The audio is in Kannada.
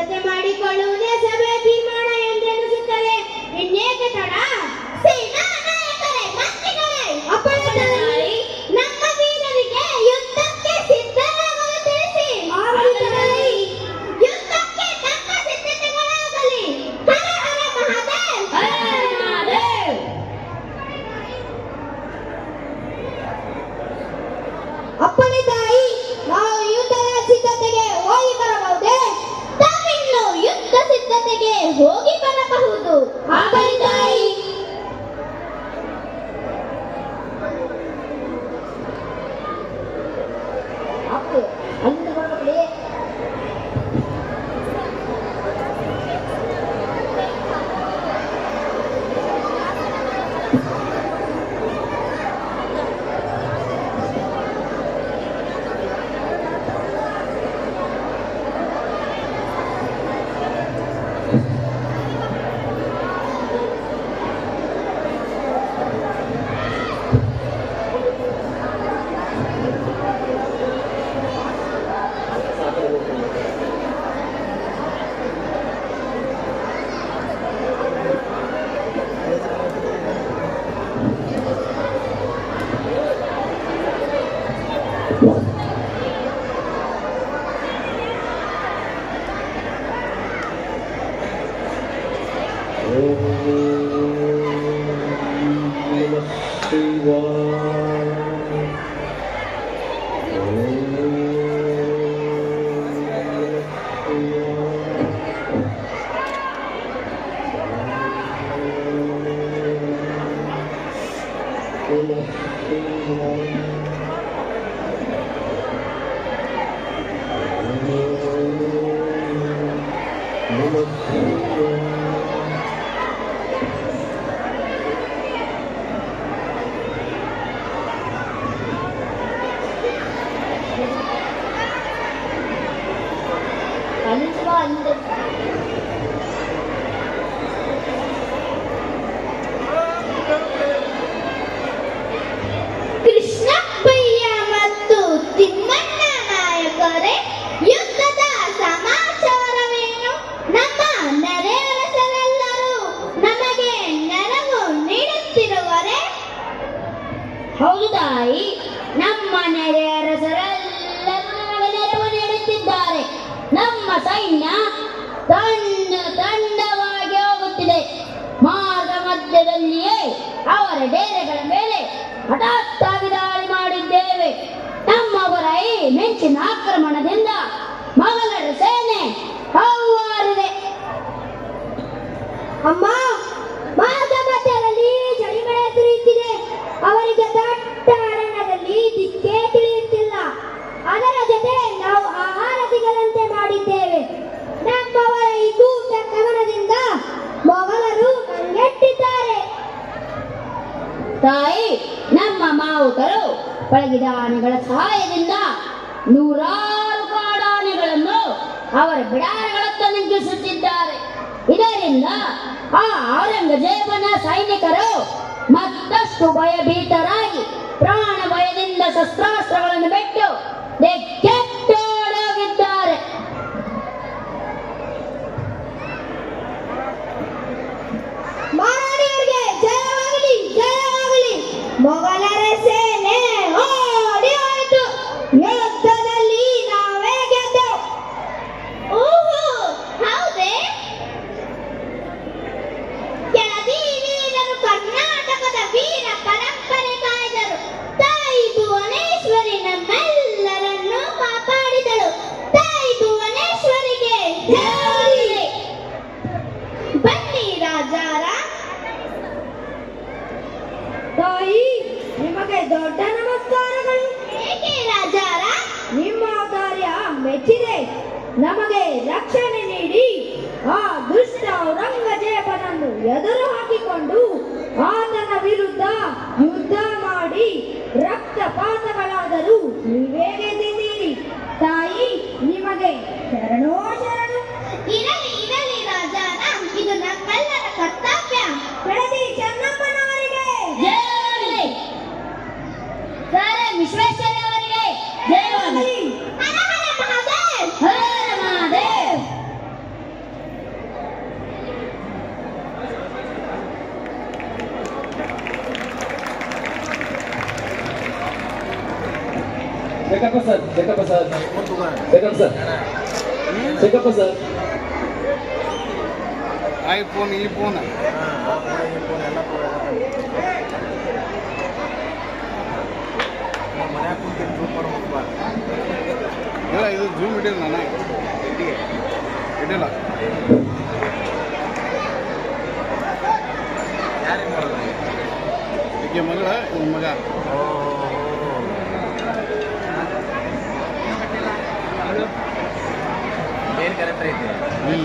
ಸಿದ್ಧತೆ ಮಾಡಿಕೊಳ್ಳುವುದೇ ಸಭೆಯ ತೀರ್ಮಾನ ಎಂದೆನಿಸುತ್ತದೆ. ಇನ್ನೇಕೆ ತಡ? ಸೇನಾ ನಾಯಕರೇ, ಮಂತ್ರಿಗಳೇ, ಅಪ್ಪಣೆಯಾಗಲಿ. ನಮ್ಮ ವೀರರಿಗೆ ಯುದ್ಧಕ್ಕೆ ಸಿದ್ಧರಾಗಲು ತಿಳಿಸಿ. ಯುದ್ಧಕ್ಕೆ ತಕ್ಕ ಸಿದ್ಧತೆಗಳಾಗಲಿ. ಹರ ಹರ ಮಹಾದೇವ್. ಹರ ಹರ ಮಹಾದೇವ್. ಅಪ್ಪಣೆ ತಾಯಿ, ನಾವು ಯುದ್ಧದ ಸಿದ್ಧತೆಗೆ ಹೋಗಿ ಬರಬಹುದೇ? ತಾವಿನ್ನು ಯುದ್ಧ ಸಿದ್ಧತೆಗೆ ಹೋಗಿ ಬರಬಹುದು. ಅಪ್ಪಣೆ ತಾಯಿ. ಕೃಷ್ಣಪ್ಪಯ್ಯ ಮತ್ತು ತಿಮ್ಮಣ್ಣ ನಾಯಕರೇ, ಯುದ್ಧದ ಸಮಾಚಾರವೇನು? ನಮ್ಮ ನೆರೆಯವರೆಲ್ಲರೂ ನಮಗೆ ನೆರವು ನೀಡುತ್ತಿರುವರೆ? ಹೌದು ತಾಯಿ, ನಮ್ಮ ನೆರೆಯವರೆಲ್ಲರೂ ನಮಗೆ ನೆರವು ನೀಡುತ್ತಿದ್ದಾರೆ. ನಮ್ಮ ಸೈನ್ಯ ತಂಡವಾಗಿ ಹೋಗುತ್ತಿದೆ. ಮಾರ್ಗ ಮಧ್ಯದಲ್ಲಿಯೇ ಅವರ ಡೇರೆಗಳ ಮೇಲೆ ಹಠಾತ್ತಾಗಿ ದಾಳಿ ಮಾಡಿದ್ದೇವೆ. ನಮ್ಮವರ ಈ ಮಿಂಚಿನ ಆಕ್ರಮಣದಿಂದ ಮೊಘಲರ ಸೇನೆ ಹೌವಾರಿದೆ. ಅಮ್ಮ, ಮಾರ್ಗ ಮಧ್ಯದಲ್ಲಿ ಚಳಿಮಳೆ ಸುರಿಯುತ್ತಿದೆ. ಅವರಿಗೆ ದಟ್ಟ ಅರಣ್ಯದಲ್ಲಿ ದಿಕ್ಕೇ ತಿಳಿಯುತ್ತಿಲ್ಲ. ಅದರ ಜೊತೆ ನಾವು ಆಹಾರ ಸಿಗದಂತೆ ಮಾಡಿದ್ದೇವೆ. ನಮ್ಮವರ ಈ ಕೂಟ ಕವನದಿಂದ ಮೊಘಲರು ಕಂಗೆಟ್ಟಿದ್ದಾರೆ. ತಾಯಿ, ನಮ್ಮ ಮಾವುತರು ಪಳಗಿದ ಆನೆಗಳ ಸಹಾಯದಿಂದ ನೂರಾರು ಕಾಡಾನೆಗಳನ್ನು ಅವರ ಬಿಡಾರಗಳತ್ತ ನುಗ್ಗಿಸುತ್ತಿದ್ದಾರೆ. ಇದರಿಂದ ಆ ಔರಂಗಜೇಬನ ಸೈನಿಕರು ಮತ್ತಷ್ಟು ಭಯಭೀತರಾಗಿ ಪ್ರಾಣ ಭಯದಿಂದ ಶಸ್ತ್ರಾಸ್ತ್ರಗಳನ್ನು ಬಿಟ್ಟು ದಿಕ್ಕೆಟ್ಟೋಡೋಗಿದ್ದಾರೆ. ಮಹಾರಾಣಿಯರಿಗೆ ಜಯವಾಗಲಿ, ಜಯವಾಗಲಿ. ಮೊಘಲರ ಸೇನೆ ಓಡಿ ಹೋಯಿತು. ಯುದ್ಧದಲ್ಲಿ ನಾವೇ ಗೆದ್ದೆವು. ಓಹೋ, ಹೌದೇ? ಕೆಳದಿ ವೀರರು ಕರ್ನಾಟಕದ ವೀರ ಪರಂಪರೆ ಕಾಯ್ದರು. ತಾಯಿ ಭುವನೇಶ್ವರಿ ನಮ್ಮೆಲ್ಲರನ್ನು ಕಾಪಾಡಿದಳು. ತಾಯಿ ಭುವನೇಶ್ವರಿಗೆ ಜಯವಾಗಲಿ. ಬನ್ನಿ ರಾಜಾರ. ತಾಯಿ, ನಿಮಗೆ ದೊಡ್ಡ ನಮಸ್ಕಾರಗಳು. ಏಕೆ ರಾಜಾರ? ನಿಮ್ಮ ಕಾರ್ಯ ಮೆಚ್ಚಿದೆ. ನಮಗೆ ರಕ್ಷಣೆ ನೀಡಿ ಆ ದುಷ್ಟ ಔರಂಗಜೇಬನನ್ನು ಎದುರು ಹಾಕಿಕೊಂಡು ಆತನ ವಿರುದ್ಧ ಯುದ್ಧ ಮಾಡಿ ರಕ್ತಪಾತಗಳಾದರೂ ನೀವೇ ಗೆದ್ದಿದ್ದೀರಿ. ತಾಯಿ, ನಿಮಗೆ ಶರಣೋ ಶರಣು. ಇರಲಿ ಇರಲಿ ರಾಜಾರ, ಇದು ನಮ್ಮೆಲ್ಲರ ಕರ್ತವ್ಯ. ಕೆಳದಿ ಚೆನ್ನಮ್ಮನವರಿಗೆ ಜಯವಾಗಲಿ. ವಿಶ್ವೇಶ್ವರಯವರಿಗೆ ಜಯವಾಗಲಿ. Hara Hara Mahadev. Hara Hara Mahadev. Shekhappa sir Shekhappa sir Shekhappa sir Shekhappa sir iPhone ಈ ಫೋನ್ ಇಲ್ಲ ಇದು ಜೂಮ್ ಇಡಿಲ್ಲ ನಾನು ಇಡಿಲ್ಲ ಈಗ ಮಗಳ ಇವ್ನ ಮಗ ಏನು ಕರೆಕ್ಟ್ ಐತಿ ಹ್ಞೂ